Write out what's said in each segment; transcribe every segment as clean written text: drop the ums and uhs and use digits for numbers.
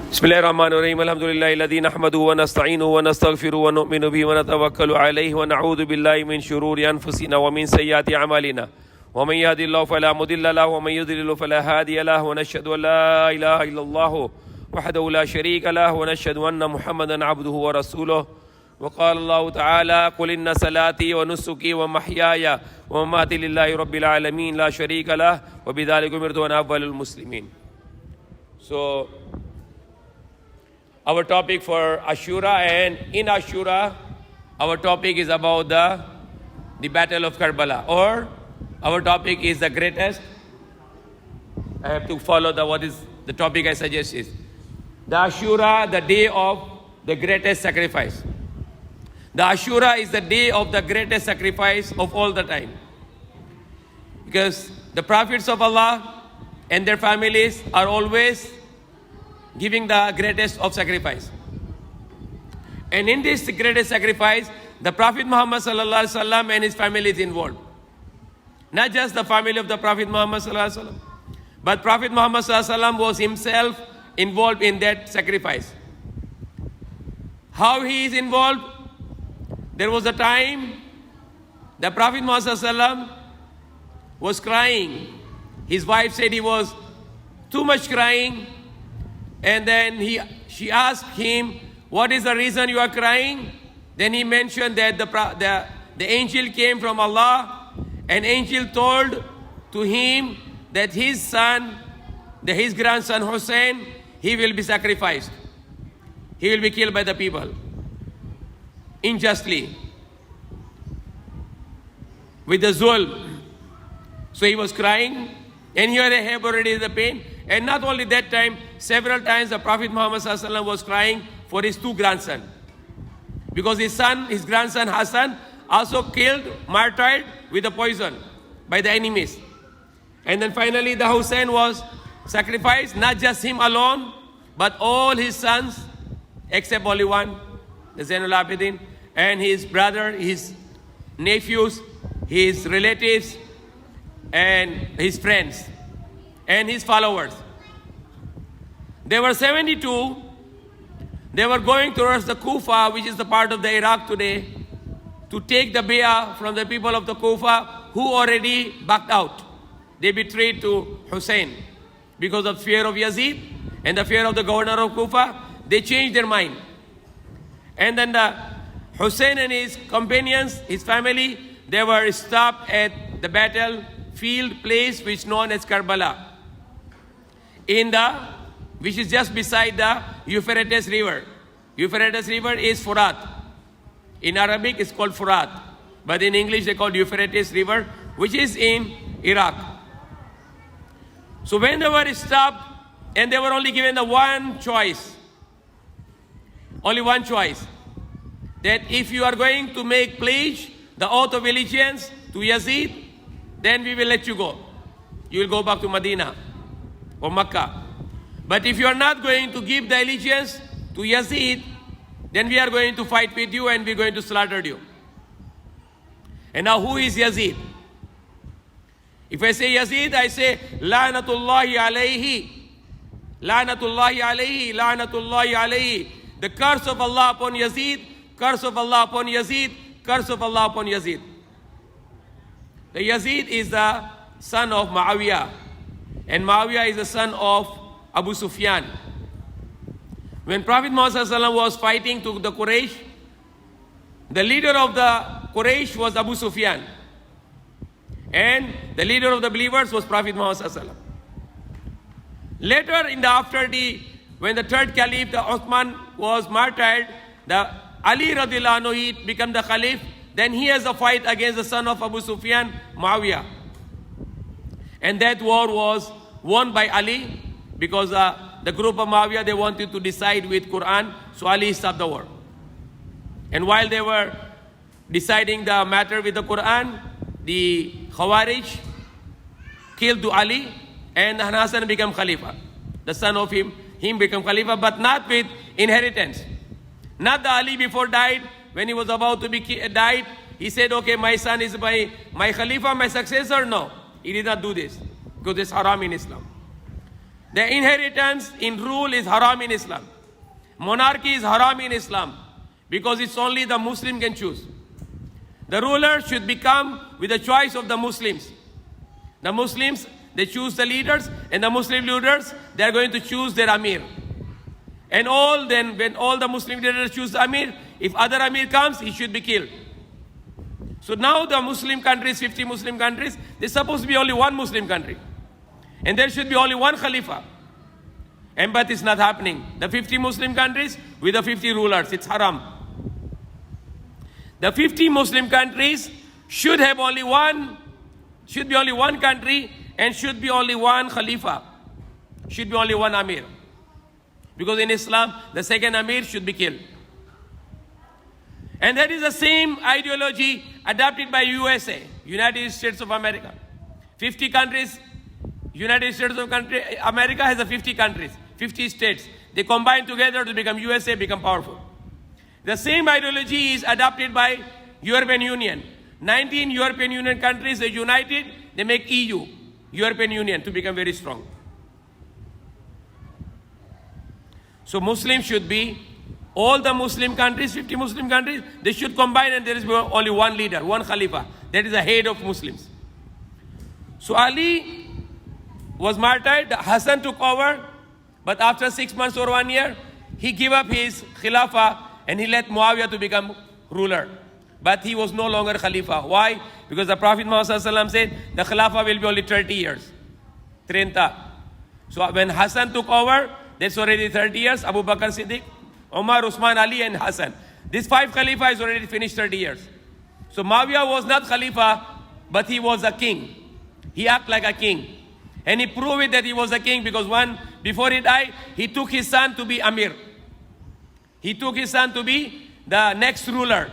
बिस्मिल्लाहिर्रहमानिर्रहीम अल्हम्दुलिल्लाहिल्लज़ी नहमदुहु व नस्तईनुहु व नस्तगफिरुहु व नु'मिनु बिही व नतवक्कलु अलैहि व नऊज़ु बिल्लाहि मिन शुरूरि अनफुसिना व मिन सय्यिआति अमालिना व मन यहदिल्लाहु फला मुदिल्ल लहु व मन युद्लिल फला हादिय लहु व नशहदु अन ला इलाहा इल्लल्लाहु वहदहु ला शरीका लहु व नशहदु अन्ना मुहम्मदन अब्दुहु व रसूलुहु व क़ाल अल्लाहु तआला क़ुल इन्ना सलाती व नुसुकी व महयाया व ममाती लिल्लाहि रब्बिल आलमीन ला शरीका लहु व बिज़ालिका उमिरतु व अना अव्वलुल मुस्लिमीन. So our topic for Ashura, and in Ashura, our topic is about the battle of Karbala, or our topic is the greatest. I have to follow what is the topic I suggest is the Ashura, the day of the greatest sacrifice. The Ashura is the day of the greatest sacrifice of all the time, because the prophets of Allah and their families are always giving the greatest of sacrifice. And in this greatest sacrifice, the Prophet Muhammad sallallahu alaihi wasallam and his family is involved. Not just the family of the Prophet Muhammad sallallahu alaihi wasallam, but Prophet Muhammad sallallahu alaihi wasallam was himself involved in that sacrifice. How he is involved? There was a time the Prophet Muhammad sallallahu alaihi wasallam was crying. His wife said he was too much crying. And then she asked him, what is the reason you are crying? Then he mentioned that the angel came from Allah. An angel told to him that his son, his grandson Hussein, he will be sacrificed. He will be killed by the people unjustly with the zulm. So he was crying, and here I have already the pain. And not only that time, several times the Prophet Muhammad ﷺ was crying for his two grandsons, because his grandson Hassan, also killed, martyred with a poison by the enemies. And then finally the Hussein was sacrificed, not just him alone, but all his sons, except only one, the Zainul Abidin, and his brother, his nephews, his relatives, and his friends, and his followers. They were 72. They were going towards the Kufa, which is the part of the Iraq today, to take the bay'ah from the people of the Kufa who already backed out. They betrayed to Hussein because of fear of Yazid and the fear of the governor of Kufa. They changed their mind. And then the Hussein and his companions, his family, they were stopped at the battlefield place which is known as Karbala, which is just beside the Euphrates River. Euphrates River is Furat. In Arabic, it's called Furat, but in English, they call it Euphrates River, which is in Iraq. So when they were stopped, and they were only given the one choice, that if you are going to make pledge, the oath of allegiance to Yazid, then we will let you go. You will go back to Medina or Makkah. But if you are not going to give the allegiance to Yazid, then we are going to fight with you and we are going to slaughter you. And now who is Yazid? If I say Yazid, I say, La'natullahi alayhi. La'natullahi alayhi. La'natullahi alayhi. The curse of Allah upon Yazid. Curse of Allah upon Yazid. Curse of Allah upon Yazid. The Yazid is the son of Muawiyah. And Muawiyah is the son of Abu Sufyan. When Prophet Muhammad was fighting to the Quraysh, the leader of the Quraysh was Abu Sufyan. And the leader of the believers was Prophet Muhammad. Later, when the third caliph, the Uthman, was martyred, the Ali radiallahu anhu, he became the caliph. Then he has a fight against the son of Abu Sufyan, Muawiyah. And that war was won by Ali, because the group of Muawiyah, they wanted to decide with Quran, so Ali stopped the war. And while they were deciding the matter with the Quran, the Khawarij killed Ali, and Hassan became Khalifa. The son of him became Khalifa, but not with inheritance. Not the Ali before died, when he was about to be died, he said, okay, my son is my Khalifa, my successor. No, he did not do this, because it's haram in Islam. The inheritance in rule is haram in Islam. Monarchy is haram in Islam because it's only the Muslim can choose. The ruler should become with the choice of the Muslims. The Muslims, they choose the leaders, and the Muslim leaders, they are going to choose their Amir. And when all the Muslim leaders choose the Amir, if other Amir comes, he should be killed. So now the Muslim countries, 50 Muslim countries, there's supposed to be only one Muslim country. And there should be only one Khalifa. But it's not happening. The 50 Muslim countries with the 50 rulers, it's haram. The 50 Muslim countries should be only one country, and should be only one Khalifa. Should be only one Amir. Because in Islam, the second Amir should be killed. And that is the same ideology adopted by USA, United States of America. 50 countries, United States of America has 50 countries, 50 states. They combine together to become USA, become powerful. The same ideology is adopted by European Union. 19 European Union countries are united, they make EU, European Union, to become very strong. So Muslims should be, all the Muslim countries, 50 Muslim countries, they should combine, and there is only one leader, one Khalifa. That is the head of Muslims. So Ali was martyred, Hassan took over, but after 6 months or 1 year, he gave up his Khilafah and he let Muawiyah to become ruler. But he was no longer Khalifa. Why? Because the Prophet Muhammad said, the Khilafah will be only 30 years. 30. So when Hassan took over, that's already 30 years, Abu Bakr Siddiq, Umar, Usman, Ali, and Hassan. These 5 Khalifa is already finished 30 years. So Muawiyah was not Khalifa, but he was a king. He acted like a king. And he proved it that he was a king because before he died, he took his son to be Amir. He took his son to be the next ruler.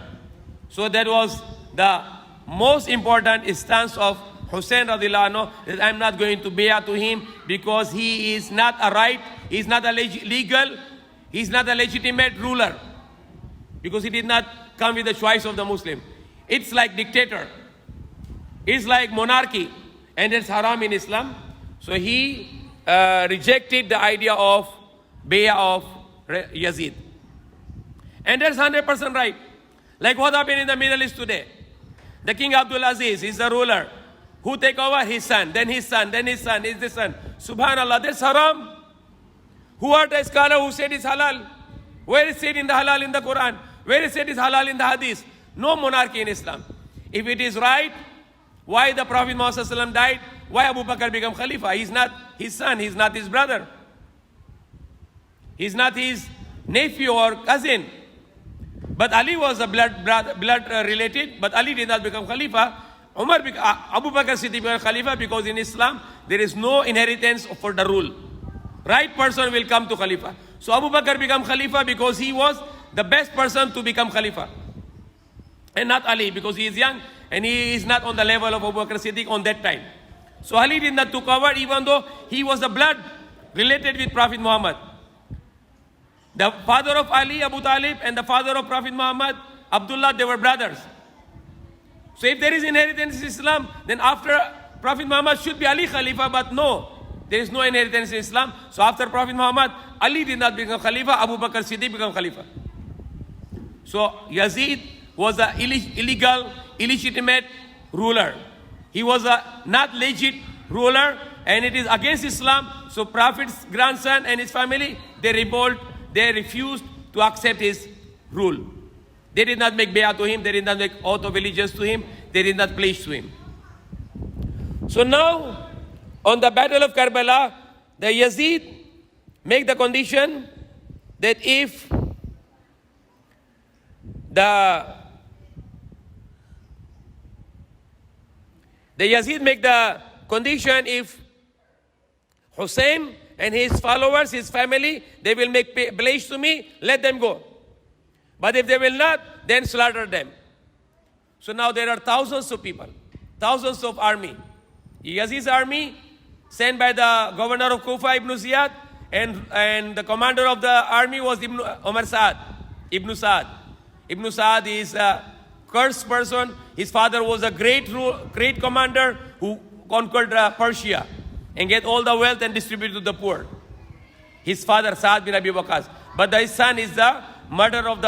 So that was the most important stance of Hussein radiallahu anhu, that I'm not going to bay'ah to him because he is not a right, he's not a legal, he's not a legitimate ruler. Because he did not come with the choice of the Muslim. It's like dictator. It's like monarchy. And it's haram in Islam. So he rejected the idea of bay'ah of Yazid. And that's 100% right. Like what happened in the Middle East today. The King Abdul Aziz is the ruler. Who take over? His son, then his son, then his son, is the son. Subhanallah, that's haram. Who are the scholar who said it's halal? Where is it in the halal in the Quran? Where is it is halal in the hadith? No monarchy in Islam. If it is right, why the Prophet Muhammad died? Why Abu Bakr became Khalifa? He's not his son, he's not his brother. He's not his nephew or cousin. But Ali was a blood related, but Ali did not become Khalifa. Abu Bakr Siddiq became Khalifa because in Islam, there is no inheritance for the rule. Right person will come to Khalifa. So Abu Bakr became Khalifa because he was the best person to become Khalifa. And not Ali because he is young and he is not on the level of Abu Bakr Siddiq on that time. So Ali did not took over even though he was the blood related with Prophet Muhammad. The father of Ali, Abu Talib, and the father of Prophet Muhammad, Abdullah, they were brothers. So if there is inheritance in Islam, then after Prophet Muhammad should be Ali Khalifa, but no, there is no inheritance in Islam. So after Prophet Muhammad, Ali did not become Khalifa, Abu Bakr Siddiq became Khalifa. So Yazid was an illegal, illegitimate ruler. He was a not legit ruler, and it is against Islam. So Prophet's grandson and his family, they revolt. They refused to accept his rule. They did not make bay'ah to him. They did not make oath of allegiance to him. They did not pledge to him. So now, on the battle of Karbala, the Yazid make the condition that if the Yazid make the condition if Hussein and his followers, his family, they will make pledge to me, let them go. But if they will not, then slaughter them. So now there are thousands of people, thousands of army. Yazid's army, sent by the governor of Kufa, Ibn Ziyad, and the commander of the army was Umar Saad, Ibn Saad. Ibn Saad is a cursed person. His father was a great commander who conquered Persia and get all the wealth and distribute to the poor. his father Sa'ad bin Abi Waqqas. But his son is the murderer of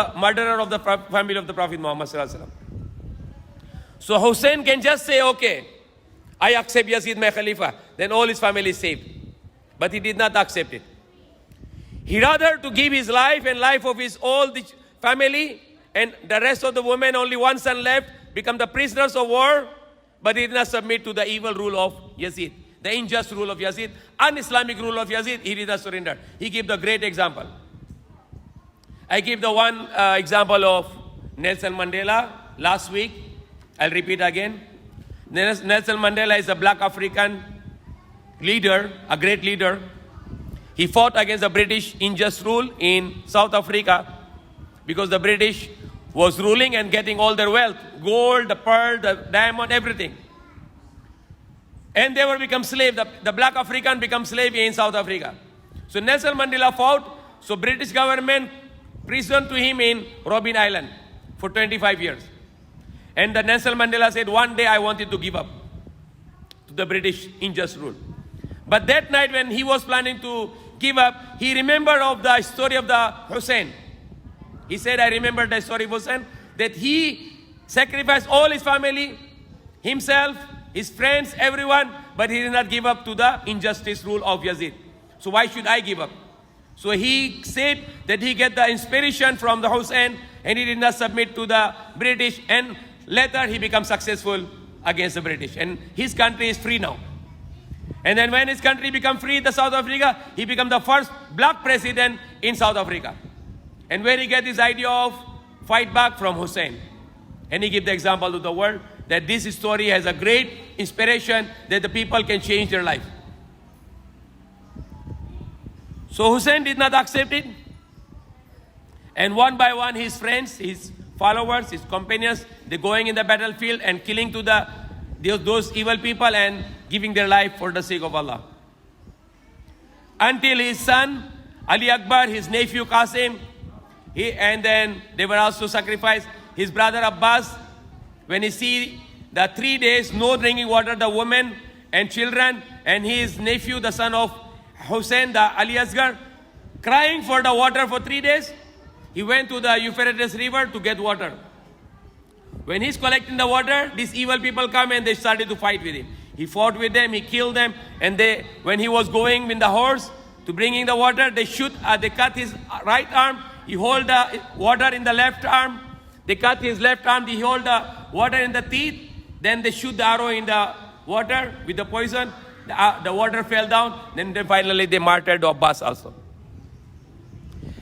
the family of the Prophet Muhammad sallallahu alaihi wasallam. So Hussein can just say, okay, I accept Yazid my Khalifa, then all his family is saved. But he did not accept it. He rather to give his life and life of his all the family and the rest of the women, only one son left, become the prisoners of war, but he did not submit to the evil rule of Yazid, the unjust rule of Yazid, un-Islamic rule of Yazid. He did not surrender. He gave the great example. I gave the one example of Nelson Mandela last week. I'll repeat again. Nelson Mandela is a black African leader, a great leader. He fought against the British unjust rule in South Africa because the British was ruling and getting all their wealth, gold, the pearl, the diamond, everything. And they were become slave. The black African become slave in South Africa. So Nelson Mandela fought. So British government prisoned to him in Robben Island for 25 years. And the Nelson Mandela said, one day I wanted to give up to the British unjust rule. But that night when he was planning to give up, he remembered of the story of the Hussein. He said, I remember the story of Hussein, that he sacrificed all his family, himself, his friends, everyone, but he did not give up to the injustice rule of Yazid. So why should I give up? So he said that he get the inspiration from the Hussein and he did not submit to the British, and later he becomes successful against the British. And his country is free now. And then when his country become free, the South Africa, he become the first black president in South Africa. And where he get this idea of fight back from Hussein. And he give the example to the world that this story has a great inspiration that the people can change their life. So Hussein did not accept it. And one by one, his friends, his followers, his companions, they going in the battlefield and killing to those evil people and giving their life for the sake of Allah. Until his son, Ali Akbar, his nephew Qasim, and then they were also sacrificed. His brother Abbas, when he see the 3 days, no drinking water, the women and children, and his nephew, the son of Hussein, the Ali Asghar, crying for the water for 3 days, he went to the Euphrates River to get water. When he's collecting the water, these evil people come and they started to fight with him. He fought with them, he killed them, and when he was going with the horse to bringing the water, they cut his right arm, he hold the water in the left arm, they cut his left arm, he hold the water in the teeth, then they shoot the arrow in the water with the poison, the water fell down, then finally they martyred Abbas also.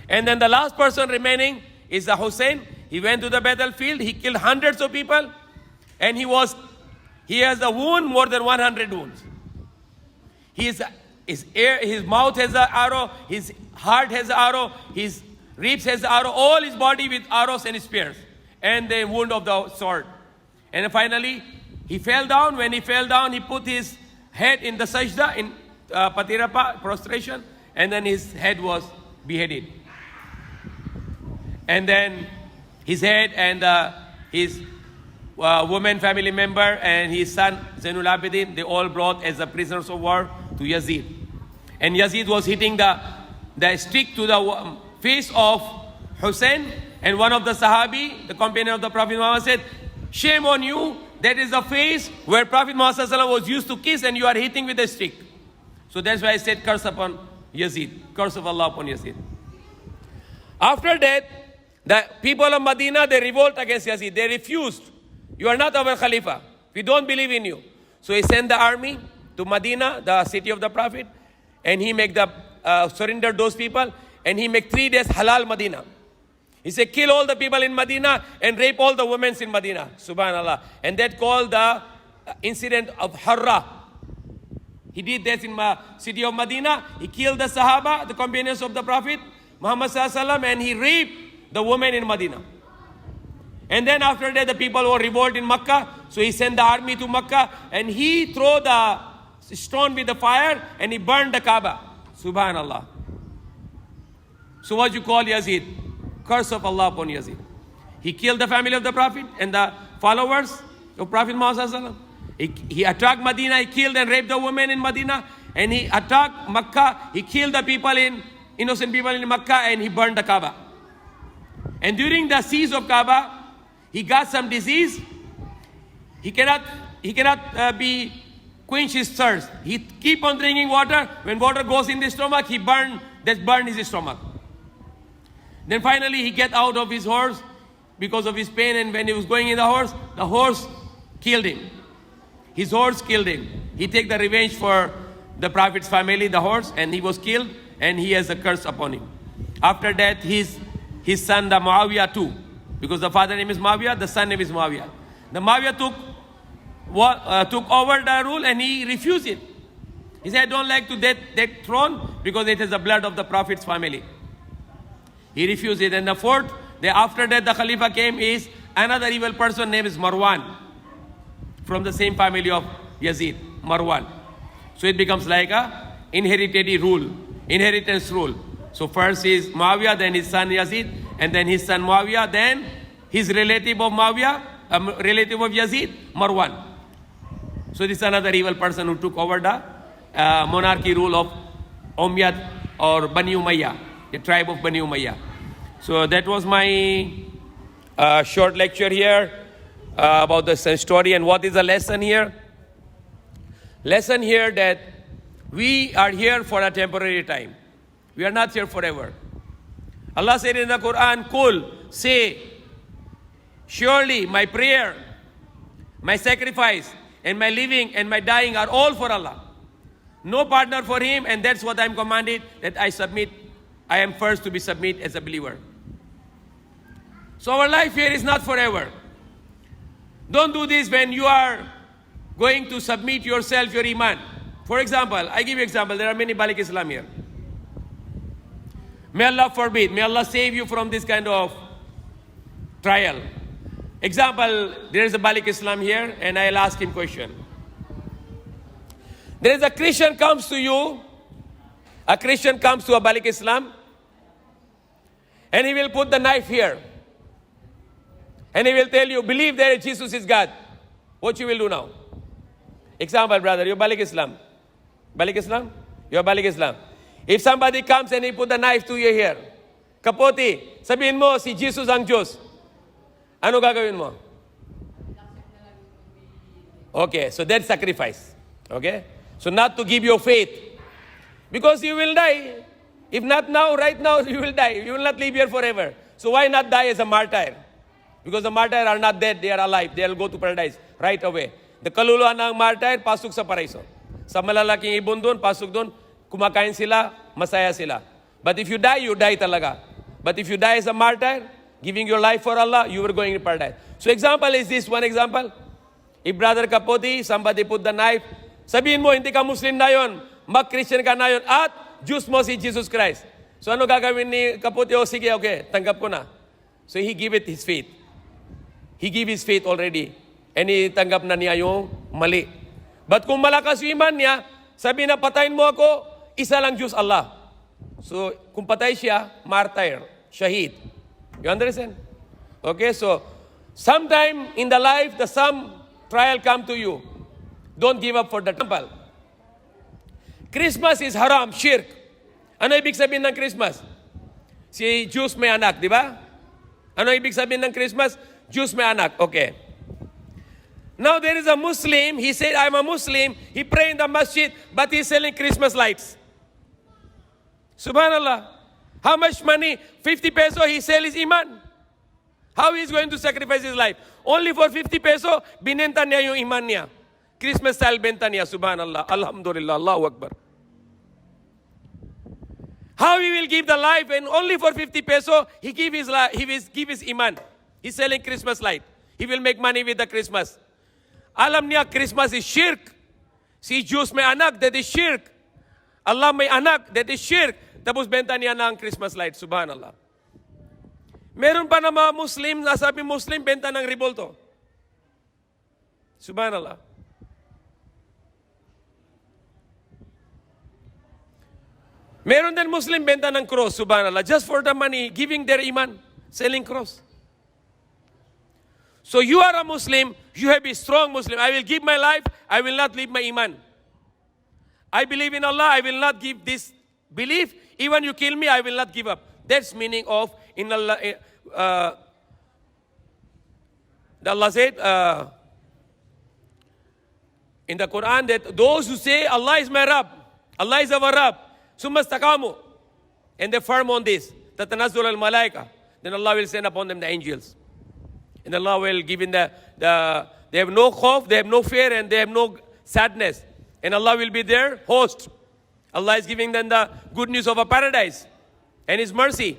And then the last person remaining is the Hussein. He went to the battlefield, he killed hundreds of people, and he has a wound, more than 100 wounds. His mouth has an arrow, his heart has an arrow, his ribs has an arrow, all his body with arrows and spears, and the wound of the sword. And finally, he fell down. When he fell down, he put his head in the sajda, in patirapa, prostration, and then his head was beheaded. And then his head and his woman family member and his son Zainul Abidin, they all brought as the prisoners of war to Yazid. And Yazid was hitting the stick to the face of Hussein, and one of the Sahabi, the companion of the Prophet Muhammad, said, shame on you, that is the face where Prophet Muhammad was used to kiss and you are hitting with a stick. So that's why I said curse upon Yazid, curse of Allah upon Yazid. After that, the people of Medina, they revolt against Yazid. They refused. You are not our Khalifa. We don't believe in you. So he sent the army to Medina, the city of the Prophet, and he make surrender those people, and he make 3 days halal Medina. He said, kill all the people in Medina and rape all the women in Medina. Subhanallah. And that called the incident of Harra. He did that in the city of Medina. He killed the Sahaba, the companions of the Prophet Muhammad sallallahu alaihi wasallam, and he raped the women in Medina. And then after that, the people were revolt in Makkah. So he sent the army to Makkah and he threw the stone with the fire and he burned the Kaaba. Subhanallah. So what you call Yazid? Curse of Allah upon Yazid. He killed the family of the Prophet and the followers of Prophet Muhammad sallallahu alaihi wasallam. He attacked Medina. He killed and raped the women in Medina. And he attacked Makkah. He killed the people in innocent people in Makkah and he burned the Kaaba. And during the siege of Kaaba, he got some disease. He cannot be quench his thirst. He keep on drinking water. When water goes in the stomach, burn his stomach. Then finally he get out of his horse because of his pain, and when he was going in the horse killed him. His horse killed him. He take the revenge for the Prophet's family, the horse, and he was killed, and he has a curse upon him. After that, his son, the Muawiyah too, because the father name is Muawiyah, the son name is Muawiyah. The Muawiyah took over the rule, and he refused it. He said, I don't like to that throne because it is the blood of the Prophet's family. He refused it. And the fourth, after that the Khalifa came, is another evil person named is Marwan, from the same family of Yazid, Marwan. So it becomes like a inheritance rule. So first is Muawiyah, then his son Yazid, and then his son Muawiyah, then his relative of Muawiyah, relative of Yazid, Marwan. So this is another evil person who took over the monarchy rule of Umayyad or Bani Umayyah, the tribe of Bani Umayyah. So that was my short lecture here about the story. And what is the lesson here? Lesson here that we are here for a temporary time. We are not here forever. Allah said in the Quran, Qul, say, surely my prayer, my sacrifice, and my living and my dying are all for Allah. No partner for Him, and that's what I'm commanded, that I am first to be submit as a believer. So our life here is not forever. Don't do this when you are going to submit yourself, your iman. For example, I give you example, there are many Balik Islam here. May Allah forbid, may Allah save you from this kind of trial. Example, there is a Balik Islam here, and I'll ask him question. There is a Christian comes to you, a Christian comes to a Balik Islam, and he will put the knife here. And he will tell you, believe that Jesus is God. What you will do now? Example, brother, you're Balik Islam. Balik Islam? You're Balik Islam. If somebody comes and he put the knife to you here, Kapoti, sabihin mo, si Jesus ang Diyos. Ano gagawin mo? Okay, so that's sacrifice. Okay? So not to give your faith. Because you will die. If not now, right now, you will die. You will not live here forever. So why not die as a martyr? Because the martyrs are not dead, they are alive. They will go to paradise right away. The kaluluwa ng martyr, pasok sa paraiso. Sa malalaking ibon doon, pasok doon, kumakain sila, masaya sila. But if you die talaga. But if you die as a martyr, giving your life for Allah, you are going to paradise. So example is this, one example. If Brother Kapoti, somebody put the knife, sabihin mo, hindi ka Muslim na yun, mag-Christian ka na yun, at Diyos mo si Jesus Christ. So ano gagawin ni Kapoti? Oh, sige, okay, tanggap ko na. So he give it his faith. He give his faith already. And tanggap na niya yung mali. But kung malakas yung iman niya, sabi na patayin mo ako, isa lang Diyos Allah. So kung patay siya, martyr, shahid. You understand? Okay, so sometime in the life, some trial come to you. Don't give up for the temple. Christmas is haram, shirk. Ano ibig sabihin ng Christmas? Si Jews may anak, di ba? Ano ibig sabihin ng Christmas? Jews may anak. Okay. Now there is a Muslim, he said, I'm a Muslim, he pray in the masjid, but he's selling Christmas lights. Subhanallah. How much money? 50 peso he sell his iman. How he is going to sacrifice his life? Only for 50 peso, binenta niya yung iman niya. Christmas style benta niya, subhanallah. Alhamdulillah, Allahu Akbar. How he will give the life, and only for 50 peso, he give his iman. He's selling Christmas light. He will make money with the Christmas. Alam niya, Christmas is shirk. Si Jews may anak, that is shirk. Allah may anak, that is shirk. Tapos benta niya ng Christmas light, subhanallah. Meron pa na mga Muslim, nasabi Muslim, benta ng revolto. Subhanallah. Meron din Muslim, benta ng cross, subhanallah. Just for the money, giving their iman, selling cross. So you are a Muslim, you have a strong Muslim. I will give my life, I will not leave my iman. I believe in Allah, I will not give this belief Even you kill me, I will not give up. That's meaning of in Allah. Allah said in the Quran that those who say Allah is my Rabb, Allah is our Rabb, summa istaqamu, and they firm on this, tatanazzul al malaika, then Allah will send upon them the angels. And Allah will give in they have no khawf, they have no fear, and they have no sadness. And Allah will be their host. Allah is giving them the good news of a paradise and His mercy.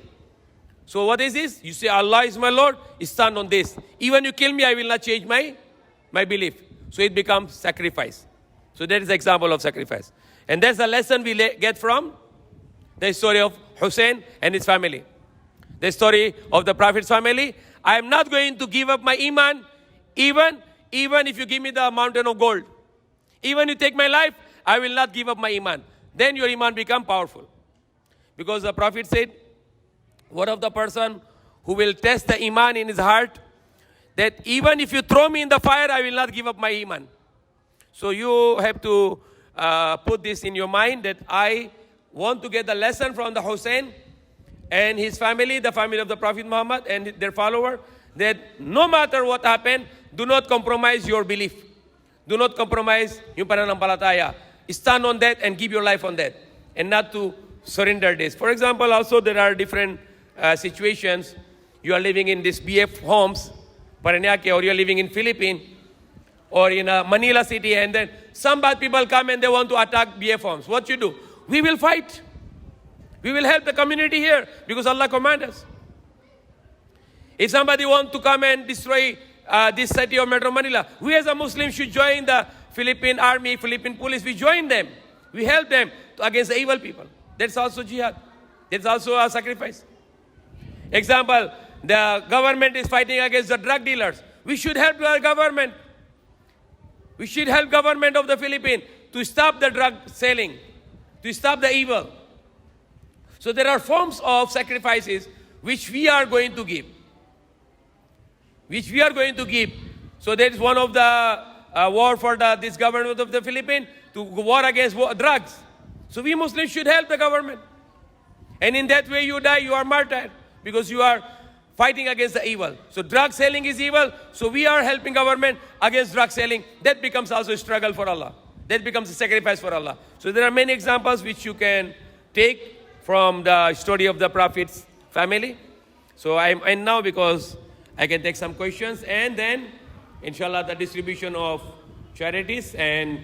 So what is this? You say Allah is my Lord, stand on this. Even you kill me, I will not change my belief. So it becomes sacrifice. So that is the example of sacrifice. And that's the lesson we get from the story of Hussein and his family. The story of the Prophet's family. I am not going to give up my iman, even if you give me the mountain of gold. Even you take my life, I will not give up my iman. Then your iman become powerful. Because the Prophet said, what of the person who will test the iman in his heart, that even if you throw me in the fire, I will not give up my iman. So you have to put this in your mind, that I want to get the lesson from the Hussein and his family, the family of the Prophet Muhammad and their follower, that no matter what happened, do not compromise your belief. Do not compromise yung pananampalataya. Stand on that and give your life on that, and not to surrender this. For example, also there are different situations. You are living in this BF homes, Parañaque, or you are living in Philippines, or in Manila city, and then some bad people come and they want to attack BF homes. What you do? We will fight. We will help the community here because Allah commands us. If somebody wants to come and destroy this city of Metro Manila, we as a Muslim should join the Philippine army, Philippine police. We join them. We help them against the evil people. That's also jihad. That's also a sacrifice. Example, the government is fighting against the drug dealers. We should help our government. We should help government of the Philippines to stop the drug selling, to stop the evil. So there are forms of sacrifices which we are going to give. Which we are going to give. So that is one of the war for this government of the Philippines, to war against drugs. So we Muslims should help the government. And in that way you die, you are martyred, because you are fighting against the evil. So drug selling is evil, so we are helping government against drug selling. That becomes also a struggle for Allah. That becomes a sacrifice for Allah. So there are many examples which you can take from the story of the Prophet's family. So I'm in now because I can take some questions, and then inshallah the distribution of charities, and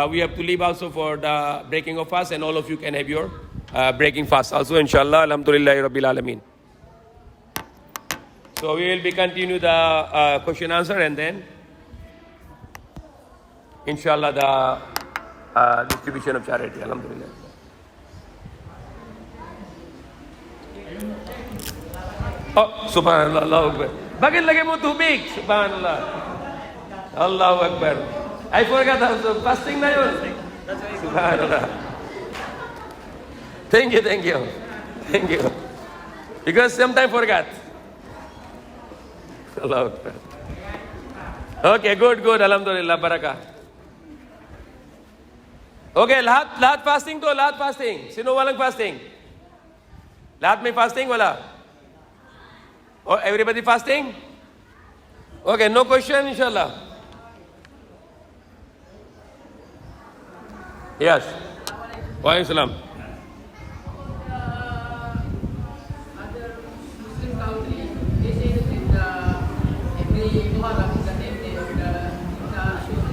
we have to leave also for the breaking of fast, and all of you can have your breaking fast also, inshallah. Alhamdulillahi Rabbil Alameen. So we will be continue the question answer, and then inshallah the distribution of charity. Alhamdulillah. Oh, subhanallah, Allahu Akbar. Bakit lagay mo tubig? Subhanallah. Allahu Akbar. I forgot also, fasting na yun. Subhanallah. Thank you. Thank you. Because sometimes forgot. Allahu Akbar. Okay, good. Alhamdulillah, barakah. Okay, lahat fasting to, lahat fasting. Sino walang fasting? Lahat may fasting, wala? Oh, everybody fasting? Okay, no question, inshallah. Yes. Wa alaikum salam. Other Muslim countries, they say that in every Muharram, the 10th day of the Ashura,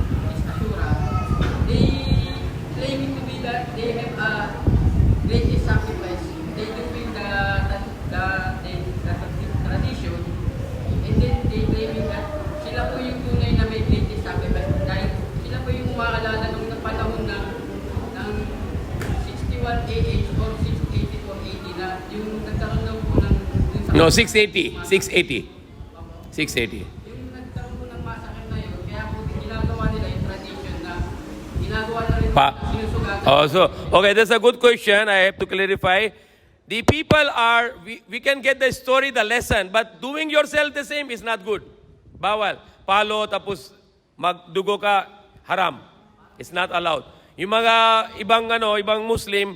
they claim it to be that they have a great sacrifice. They do bring the tradition, and then they claim that sila po yung tunay na may greatest sacrifice. Dahil sila po yung makaalala nung panahon ng 61 AH or 680 or 80 na yung nagkaroon daw po ng... No, 680. Yung nagkaroon po ng massacre na yun, kaya po ginagawa nila yung tradition na ginagawa na rin sinusugatan. Oh, so, okay, that's a good question. I have to clarify. The people are, we can get the story, the lesson, but doing yourself the same is not good. Bawal. Palo, tapos magdugo ka, haram. It's not allowed. Yung mga ibang Muslim,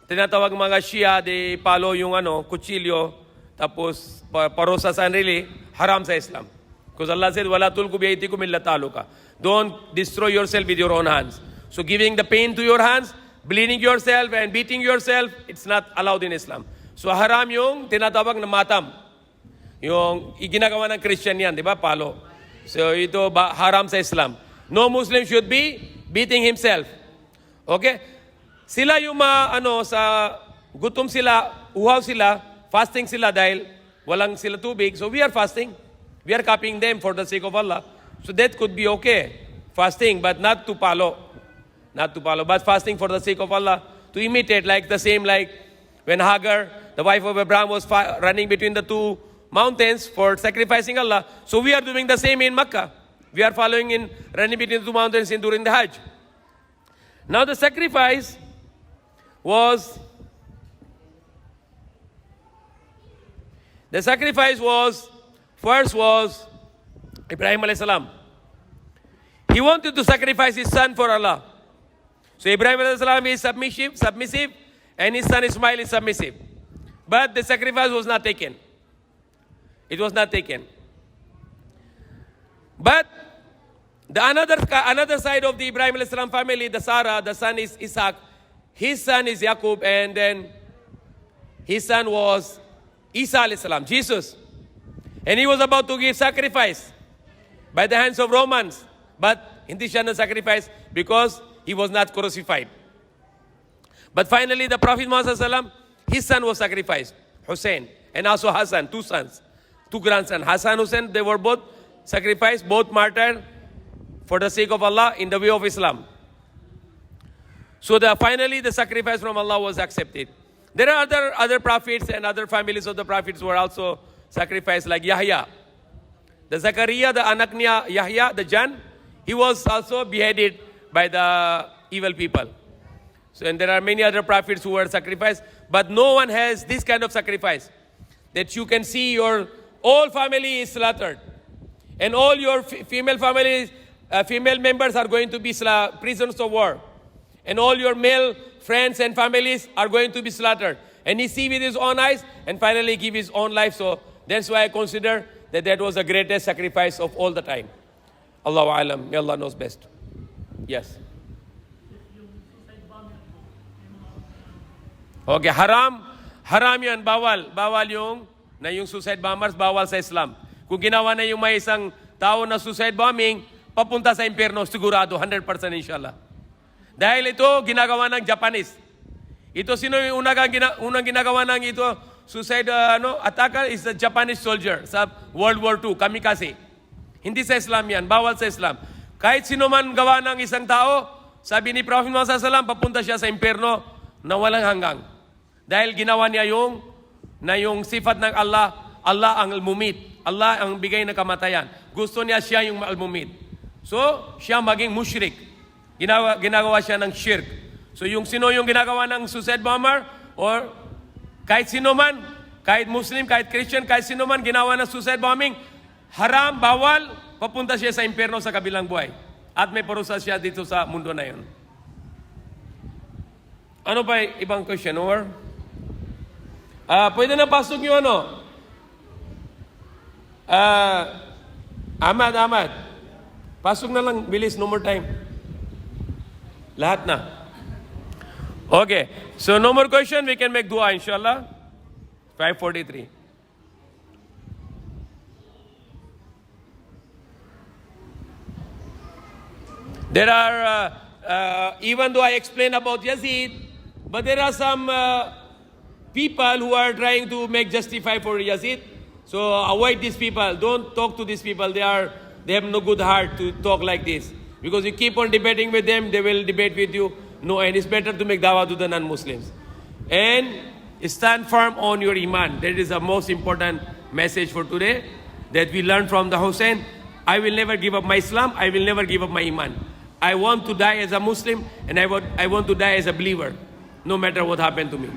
tinatawag mga Shia, they palo yung kutsilyo, tapos parosa sa anrili, haram sa Islam. Because Allah said, wala tulku biyaytikum illa taluka. Don't destroy yourself with your own hands. So giving the pain to your hands, bleeding yourself and beating yourself, it's not allowed in Islam. So haram yung tinatawag na matam. Yung iginagawa ng Christian yan, di ba? Palo. So ito haram sa Islam. No Muslim should be beating himself. Okay? Sila yung sa gutom sila, uhaw sila, fasting sila dahil walang sila tubig. So we are fasting. We are copying them for the sake of Allah. So that could be okay. Fasting, but not to palo. Not to palo, but fasting for the sake of Allah. To imitate like when Hagar, the wife of Abraham, was running between the two mountains for sacrificing Allah. So we are doing the same in Makkah. We are running between the two mountains during the Hajj. Now the sacrifice was Ibrahim alayhi salam. He wanted to sacrifice his son for Allah. So Ibrahim alayhi salam is submissive, and his son Ismail is submissive. But the sacrifice was not taken. It was not taken. But the another side of the Ibrahim alayhi salam family, the Sarah, the son is Isaac. His son is Yaqub, and then his son was Isa alayhi salam, Jesus. And he was about to give sacrifice by the hands of Romans. But hindi siya na-sacrifice because he was not crucified. But finally, the Prophet Muhammad sallallahu alaihi wasallam, his son was sacrificed, Hussein, and also Hassan, two sons, two grandsons. Hassan, Hussein, they were both sacrificed, both martyred for the sake of Allah in the way of Islam. So finally, the sacrifice from Allah was accepted. There are other prophets and other families of the prophets who were also sacrificed, like Yahya. The Zakaria, the anak niya Yahya, the Jan, he was also beheaded by the evil people. So, and there are many other prophets who were sacrificed, but no one has this kind of sacrifice, that you can see your whole family is slaughtered, and all your female members are going to be prisoners of war, and all your male friends and families are going to be slaughtered. And he see with his own eyes and finally give his own life. So that's why I consider that was the greatest sacrifice of all the time. Allahu alam. May Allah knows best. Yes. Okay, haram yan, bawal yung suicide bombers, bawal sa Islam. Kung ginawa na yung may isang tao na suicide bombing, papunta sa impyerno, sigurado, 100% inshallah. Dahil ito, ginagawa ng Japanese. Ito, sino yung unang ginagawa ng ito, suicide attacker is the Japanese soldier sa World War II, kamikaze. Hindi sa Islam yan, bawal sa Islam. Kahit sino man gawa ng isang tao, sabi ni Prophet Muhammad SAW, papunta siya sa impyerno na walang hanggang. Dahil ginawa niya yung sifat ng Allah, Allah ang al-mumit, Allah ang bigay ng kamatayan. Gusto niya siya yung al-mumit. So, siya maging mushrik. Ginagawa siya ng shirk. So sino yung ginagawa ng suicide bomber, or kahit sino man, kahit Muslim, kahit Christian, kahit sino man ginawa ng suicide bombing, haram, bawal, papunta siya sa impyerno sa kabilang buhay. At may parusa siya dito sa mundo na yun. Ano pa ibang question, or? Pwede na pasok yung Ahmad. Pasok na lang, bilis, no more time. Lahat na. Okay. So no more question. We can make dua, inshallah. 5:43. There are, even though I explained about Yazid, but there are some people who are trying to make justify for Yazid. So avoid these people. Don't talk to these people. They have no good heart to talk like this. Because you keep on debating with them, they will debate with you. No, and it's better to make dawah to the non-Muslims. And stand firm on your iman. That is the most important message for today, that we learn from the Hussein. I will never give up my Islam. I will never give up my iman. I want to die as a Muslim, and I want to die as a believer, no matter what happened to me.